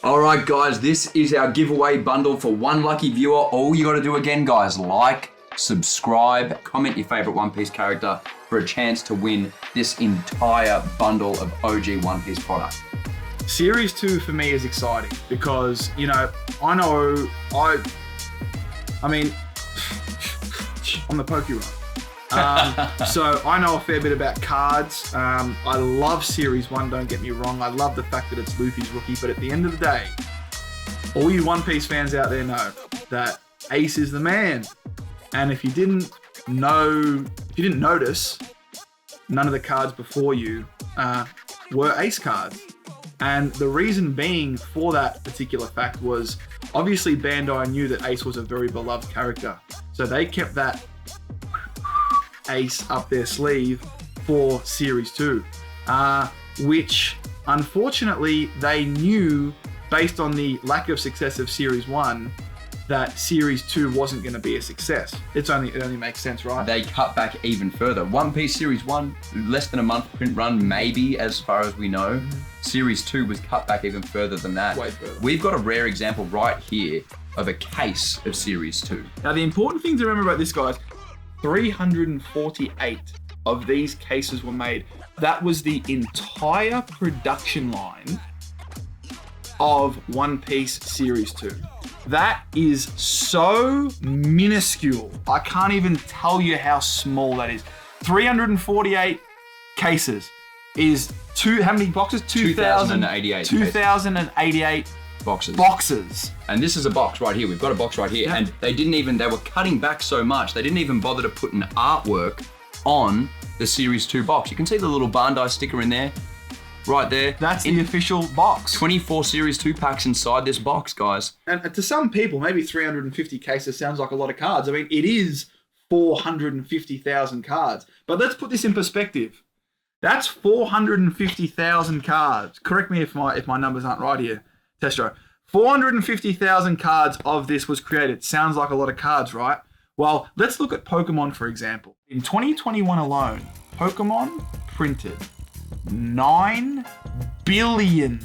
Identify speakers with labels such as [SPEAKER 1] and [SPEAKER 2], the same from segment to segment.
[SPEAKER 1] All right, guys, this is our giveaway bundle for one lucky viewer. All you got to do again, guys, like, subscribe, comment your favorite One Piece character for a chance to win this entire bundle of OG One Piece product.
[SPEAKER 2] Series 2 for me is exciting because, I mean, I'm the Pokeron. So I know a fair bit about cards. I love Series 1, don't get me wrong. I love the fact that it's Luffy's rookie, but at the end of the day, all you One Piece fans out there know that Ace is the man. And if you didn't notice, none of the cards before you were Ace cards. And the reason being for that particular fact was obviously Bandai knew that Ace was a very beloved character. So they kept that Ace up their sleeve for Series 2, which unfortunately they knew based on the lack of success of Series 1 that Series 2 wasn't going to be a success. It only makes sense, right?
[SPEAKER 1] They cut back even further. One Piece Series 1, less than a month print run, maybe, as far as we know. Series 2 was cut back even further than that.
[SPEAKER 2] Way further.
[SPEAKER 1] We've got a rare example right here of a case of Series 2.
[SPEAKER 2] Now, the important thing to remember about this, guys, 348 of these cases were made. That was the entire production line of One Piece Series 2. That is so minuscule. I can't even tell you how small that is. 348 cases is how many boxes?
[SPEAKER 1] 2,088.
[SPEAKER 2] 2,088 boxes.
[SPEAKER 1] And this is a box right here. We've got a box right here. Yeah. And they were cutting back so much, they didn't even bother to put an artwork on the Series 2 box. You can see the little Bandai sticker in there. Right there.
[SPEAKER 2] That's the official box.
[SPEAKER 1] 24 Series 2 packs inside this box, guys.
[SPEAKER 2] And to some people, maybe 350 cases sounds like a lot of cards. I mean, it is 450,000 cards. But let's put this in perspective. That's 450,000 cards. Correct me if my numbers aren't right here, Testro. 450,000 cards of this was created. Sounds like a lot of cards, right? Well, let's look at Pokemon, for example. In 2021 alone, Pokemon printed 9 billion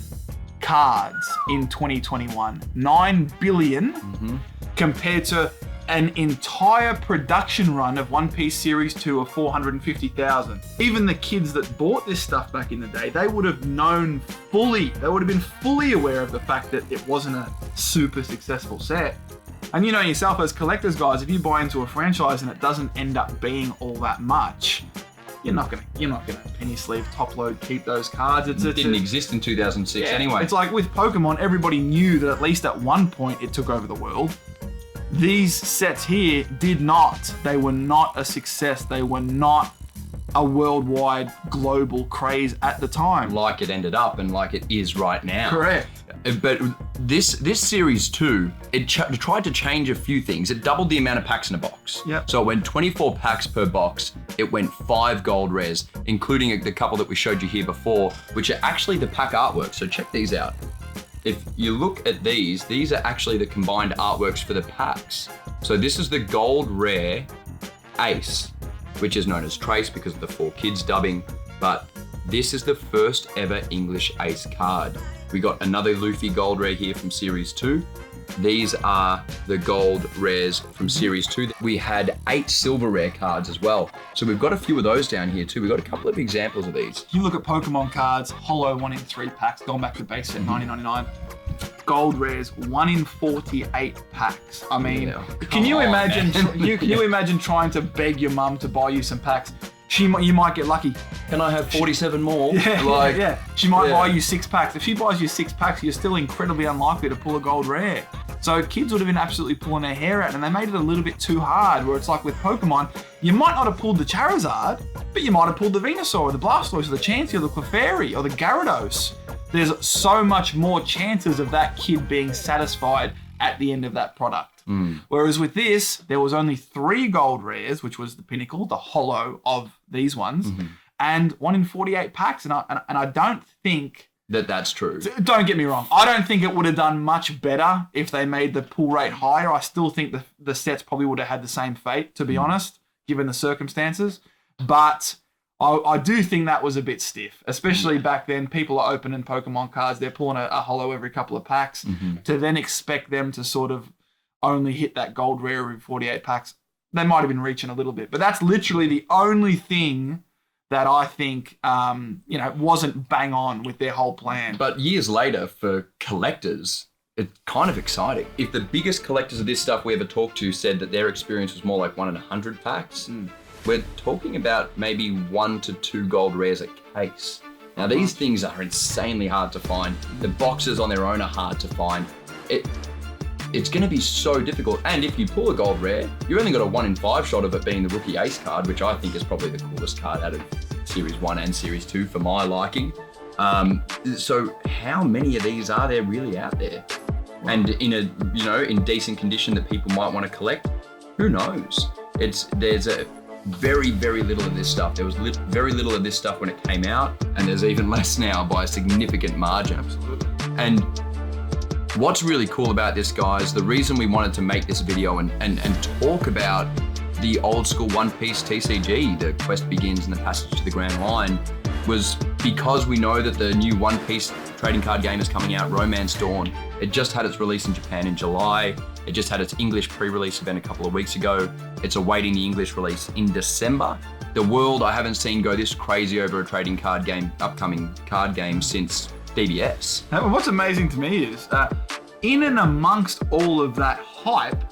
[SPEAKER 2] cards in 2021. 9 billion compared to an entire production run of One Piece Series 2 of 450,000. Even the kids that bought this stuff back in the day, they would have been fully aware of the fact that it wasn't a super successful set. And you know yourself as collectors, guys, if you buy into a franchise and it doesn't end up being all that much, you're not gonna penny sleeve top load keep those cards.
[SPEAKER 1] It didn't exist in 2006 anyway.
[SPEAKER 2] It's like with Pokemon, everybody knew that at least at one point it took over the world. These sets here did not. They were not a success. They were not a worldwide global craze at the time.
[SPEAKER 1] Like it ended up and like it is right now.
[SPEAKER 2] Correct.
[SPEAKER 1] But this Series 2, it tried to change a few things. It doubled the amount of packs in a box.
[SPEAKER 2] Yep.
[SPEAKER 1] So it went 24 packs per box. It went 5 gold rares, including the couple that we showed you here before, which are actually the pack artwork. So check these out. If you look at these are actually the combined artworks for the packs. So this is the gold rare Ace, which is known as Trace because of the 4 kids dubbing, but this is the first ever English Ace card. We got another Luffy gold rare here from Series 2. These are the gold rares from Series 2. We had 8 silver rare cards as well. So we've got a few of those down here too. We've got a couple of examples of these.
[SPEAKER 2] You look at Pokemon cards, holo 1 in 3 packs, going back to base set 1999. Gold rares 1 in 48 packs. I mean, can you imagine trying to beg your mum to buy you some packs? You might get lucky.
[SPEAKER 1] Can I have 47 more?
[SPEAKER 2] Yeah. She might buy you 6 packs. If she buys you 6 packs, you're still incredibly unlikely to pull a gold rare. So kids would have been absolutely pulling their hair out, and they made it a little bit too hard, where it's like with Pokemon, you might not have pulled the Charizard, but you might have pulled the Venusaur, or the Blastoise, or the Chansey, or the Clefairy, or the Gyarados. There's so much more chances of that kid being satisfied at the end of that product. Whereas with this, there was only 3 gold rares, which was the pinnacle, the holo of these ones, and 1 in 48 packs. And I don't think
[SPEAKER 1] that's true.
[SPEAKER 2] Don't get me wrong. I don't think it would have done much better if they made the pull rate higher. I still think the sets probably would have had the same fate, to be honest, given the circumstances. But I do think that was a bit stiff, especially back then. People are opening Pokemon cards. They're pulling a holo every couple of packs. To then expect them to sort of only hit that gold rare every 48 packs. They might have been reaching a little bit. But that's literally the only thing that I think, wasn't bang on with their whole plan.
[SPEAKER 1] But years later, for collectors, it's kind of exciting. If the biggest collectors of this stuff we ever talked to said that their experience was more like 1 in 100 packs, we're talking about maybe 1 to 2 gold rares a case. Now, these things are insanely hard to find. The boxes on their own are hard to find. It's going to be so difficult. And if you pull a gold rare, you only got a 1 in 5 shot of it being the rookie ace card, which I think is probably the coolest card out of Series 1 and Series 2 for my liking. So how many of these are there really out there? And in decent condition that people might want to collect? Who knows? There's a very, very little of this stuff. There was very little of this stuff when it came out, and there's even less now by a significant margin.
[SPEAKER 2] Absolutely.
[SPEAKER 1] And what's really cool about this, guys, the reason we wanted to make this video and talk about the old school One Piece TCG, the quest begins and the passage to the Grand Line, was because we know that the new One Piece trading card game is coming out, Romance Dawn. It just had its release in Japan in July. It just had its English pre-release event a couple of weeks ago. It's awaiting the English release in December. The world I haven't seen go this crazy over a trading card game, upcoming card game since DBS.
[SPEAKER 2] Now, what's amazing to me is, in and amongst all of that hype,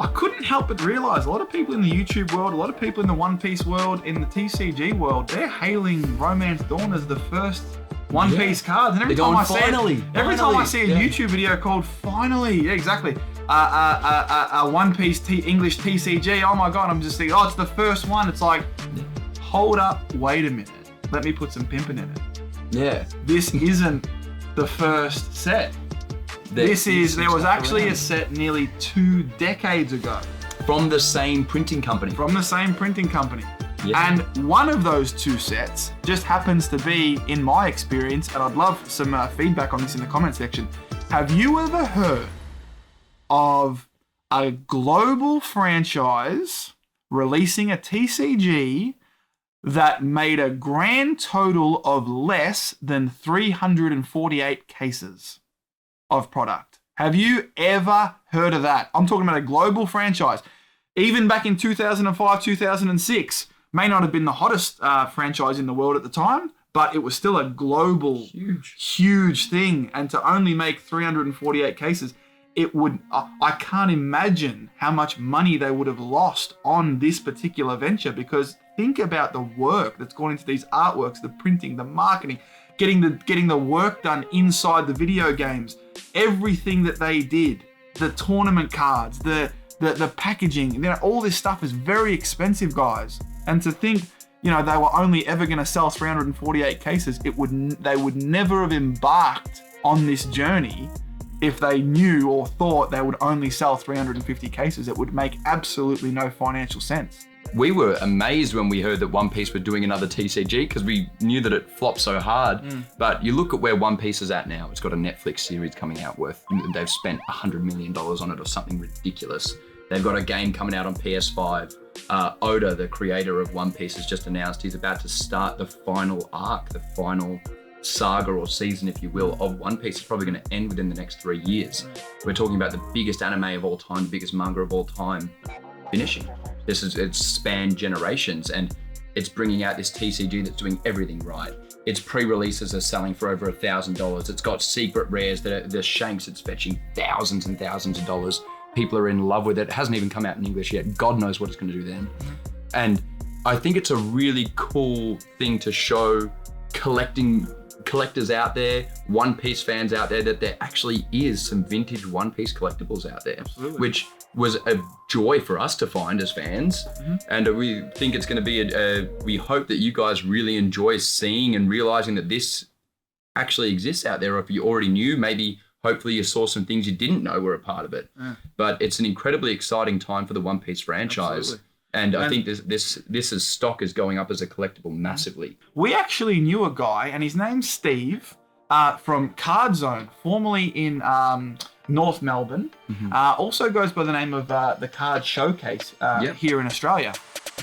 [SPEAKER 2] I couldn't help but realize a lot of people in the YouTube world, a lot of people in the One Piece world, in the TCG world, they're hailing Romance Dawn as the first One Piece cards. And every time I see a YouTube video called Finally, yeah, exactly, a One Piece English TCG, oh my God, I'm just thinking, it's the first one. It's like, hold up, wait a minute. Let me put some pimping in it.
[SPEAKER 1] Yeah.
[SPEAKER 2] This isn't the first set. There was actually a set nearly 2 decades ago.
[SPEAKER 1] From the same printing company.
[SPEAKER 2] Yeah. And one of those 2 sets just happens to be, in my experience, and I'd love some feedback on this in the comment section. Have you ever heard of a global franchise releasing a TCG that made a grand total of less than 348 cases of product? Have you ever heard of that? I'm talking about a global franchise. Even back in 2005, 2006, may not have been the hottest franchise in the world at the time, but it was still a global, huge thing. And to only make 348 cases, I can't imagine how much money they would have lost on this particular venture, because think about the work that's gone into these artworks, the printing, the marketing, getting the work done inside the video games, everything that they did, the tournament cards, the packaging, all this stuff is very expensive, guys. And to think, they were only ever going to sell 348 cases, they would never have embarked on this journey if they knew or thought they would only sell 350 cases. It would make absolutely no financial sense.
[SPEAKER 1] We were amazed when we heard that One Piece were doing another TCG, because we knew that it flopped so hard. But you look at where One Piece is at now. It's got a Netflix series coming out they've spent $100 million on it or something ridiculous. They've got a game coming out on PS5. Oda, the creator of One Piece, has just announced he's about to start the final arc, the final saga or season, if you will, of One Piece. It's probably going to end within the next 3 years. We're talking about the biggest anime of all time, the biggest manga of all time, finishing. It's spanned generations, and it's bringing out this TCG that's doing everything right. Its pre-releases are selling for over $1,000. It's got secret rares the shanks. It's fetching thousands and thousands of dollars. People are in love with it. It hasn't even come out in English yet. God knows what it's going to do then. And I think it's a really cool thing to show collectors out there, One Piece fans out there, that there actually is some vintage One Piece collectibles out there.
[SPEAKER 2] Absolutely.
[SPEAKER 1] Which was a joy for us to find as fans. And we think it's going to be we hope that you guys really enjoy seeing and realizing that this actually exists out there. Or if you already knew, maybe hopefully you saw some things you didn't know were a part of it. But it's an incredibly exciting time for the One Piece franchise.
[SPEAKER 2] Absolutely.
[SPEAKER 1] And I think this stock is going up as a collectible massively.
[SPEAKER 2] We actually knew a guy, and his name's Steve, from Card Zone, formerly in North Melbourne. Also goes by the name of the Card Showcase here in Australia.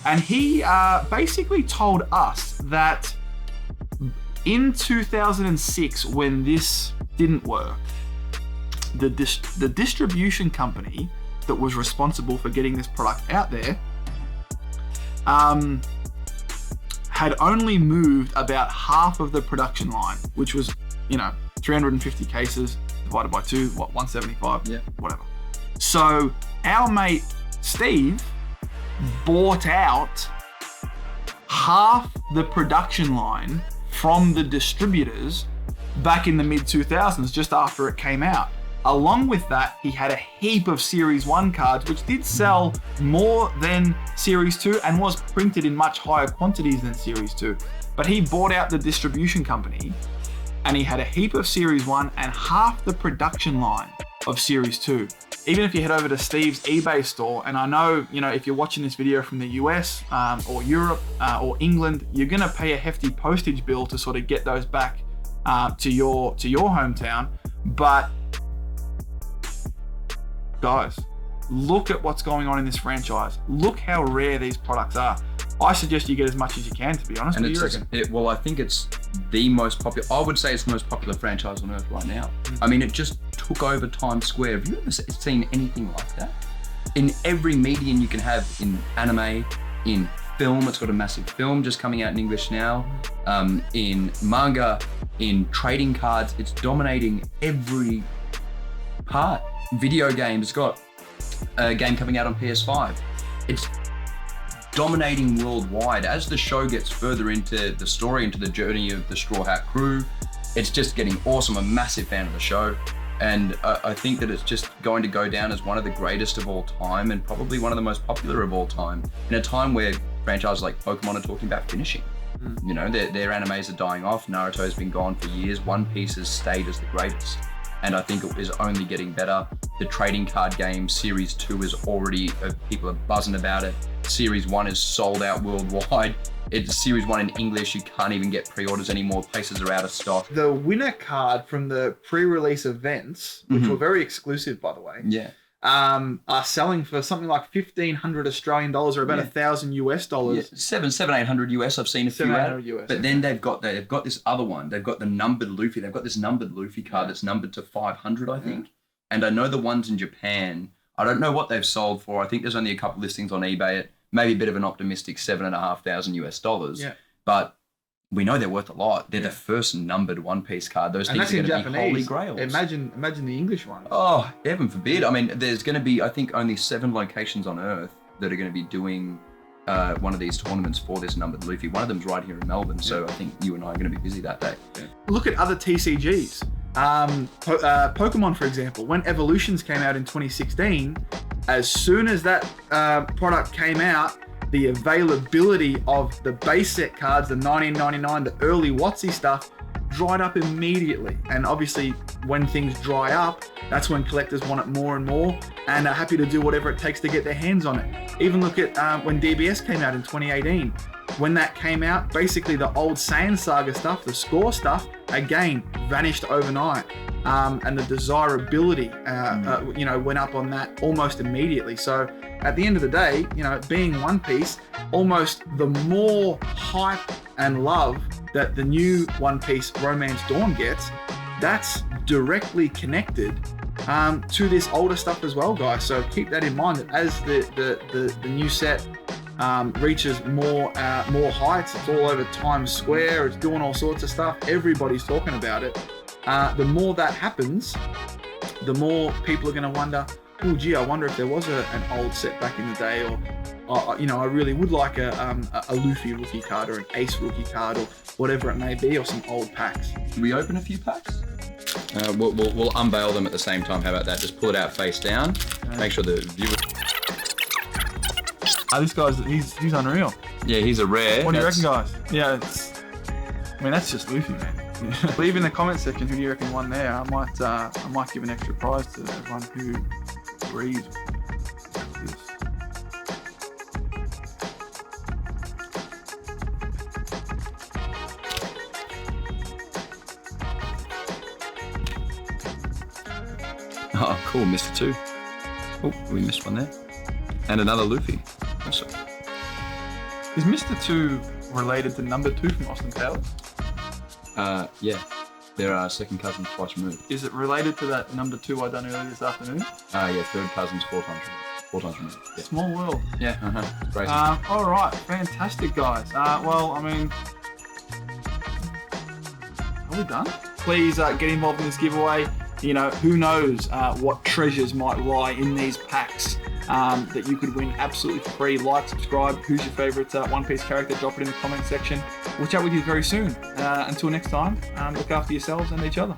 [SPEAKER 2] And he basically told us that in 2006, when this didn't work, the distribution company that was responsible for getting this product out there had only moved about half of the production line, which was, 350 cases divided by 2, 175?
[SPEAKER 1] Yeah.
[SPEAKER 2] Whatever. So our mate Steve bought out half the production line from the distributors back in the mid-2000s, just after it came out. Along with that, he had a heap of Series 1 cards, which did sell more than Series 2 and was printed in much higher quantities than Series 2. But he bought out the distribution company, and he had a heap of Series 1 and half the production line of Series 2. Even if you head over to Steve's eBay store, and I know, if you're watching this video from the US or Europe or England, you're gonna pay a hefty postage bill to sort of get those back to your hometown. But guys, look at what's going on in this franchise. Look how rare these products are. I suggest you get as much as you can, to be honest.
[SPEAKER 1] And
[SPEAKER 2] what do you reckon?
[SPEAKER 1] Well, I think it's the most popular. I would say it's the most popular franchise on Earth right now. I mean, it just took over Times Square. Have you ever seen anything like that? In every medium you can have, in anime, in film, it's got a massive film just coming out in English now. In manga, in trading cards, it's dominating every part. Video games, it's got a game coming out on PS5. It's dominating worldwide. As the show gets further into the story, into the journey of the Straw Hat Crew, it's just getting awesome. I'm a massive fan of the show, and I think that it's just going to go down as one of the greatest of all time, and probably one of the most popular of all time, in a time where franchises like Pokemon are talking about finishing. Their animes are dying off. Naruto's been gone for years. One Piece has stayed as the greatest, and I think it is only getting better. The trading card game Series 2 is already, people are buzzing about it. Series 1 is sold out worldwide. It's Series 1 in English, you can't even get pre-orders anymore. Places are out of stock.
[SPEAKER 2] The winner card from the pre-release events, which were very exclusive, by the way, are selling for something like 1,500 Australian dollars, or about $1,000 US.
[SPEAKER 1] Yeah, 800 US. I've seen a few out.
[SPEAKER 2] US,
[SPEAKER 1] but then they've got this other one. They've got the numbered Luffy. They've got this numbered Luffy card that's numbered to 500, I think. And I know the ones in Japan, I don't know what they've sold for. I think there's only a couple listings on eBay at maybe a bit of an optimistic $7,500 US.
[SPEAKER 2] Yeah.
[SPEAKER 1] But we know they're worth a lot. They're the first numbered One Piece card. Those things are going to be holy grails.
[SPEAKER 2] Imagine the English ones.
[SPEAKER 1] Oh, heaven forbid. I mean, there's going to be, I think, only 7 locations on Earth that are going to be doing one of these tournaments for this numbered Luffy. One of them's right here in Melbourne, so I think you and I are going to be busy that day. Yeah.
[SPEAKER 2] Look at other TCGs. Pokemon, for example, when Evolutions came out in 2016, as soon as that product came out, the availability of the base set cards, the 1999, the early WotC stuff, dried up immediately. And obviously, when things dry up, that's when collectors want it more and more, and are happy to do whatever it takes to get their hands on it. Even look at when DBS came out in 2018. When that came out, basically the old Saiyan Saga stuff, the score stuff, again, vanished overnight. And the desirability, went up on that almost immediately. So at the end of the day, being One Piece, almost the more hype and love that the new One Piece Romance Dawn gets, that's directly connected to this older stuff as well, guys. So keep that in mind, that as the new set reaches more heights, it's all over Times Square, it's doing all sorts of stuff, everybody's talking about it. The more that happens, the more people are going to wonder, oh gee, I wonder if there was an old set back in the day, or I really would like a Luffy rookie card, or an Ace rookie card, or whatever it may be, or some old packs.
[SPEAKER 1] Can we open a few packs? We'll unveil them at the same time. How about that? Just pull it out face down. Make sure the viewer.
[SPEAKER 2] This guy's he's unreal.
[SPEAKER 1] Yeah, he's a rare.
[SPEAKER 2] What do you reckon, guys? Yeah, that's just Luffy, man. Leave in the comment section who do you reckon won there. I might give an extra prize to everyone who agrees with this.
[SPEAKER 1] Oh, cool, Mr. 2. Oh, we missed one there. And another Luffy. Also.
[SPEAKER 2] Is Mr. 2 related to number 2 from Austin Powers?
[SPEAKER 1] Yeah. They're second cousins twice removed.
[SPEAKER 2] Is it related to that number 2 I done earlier this afternoon?
[SPEAKER 1] Yeah, third cousins 4 times removed. Yeah.
[SPEAKER 2] Small world.
[SPEAKER 1] Yeah. Crazy.
[SPEAKER 2] All right, fantastic, guys. Well, I mean, are we done? Please get involved in this giveaway. You know, who knows what treasures might lie in these packs that you could win absolutely free. Like, subscribe. Who's your favorite One Piece character? Drop it in the comment section. We'll chat with you very soon. Until next time, look after yourselves and each other.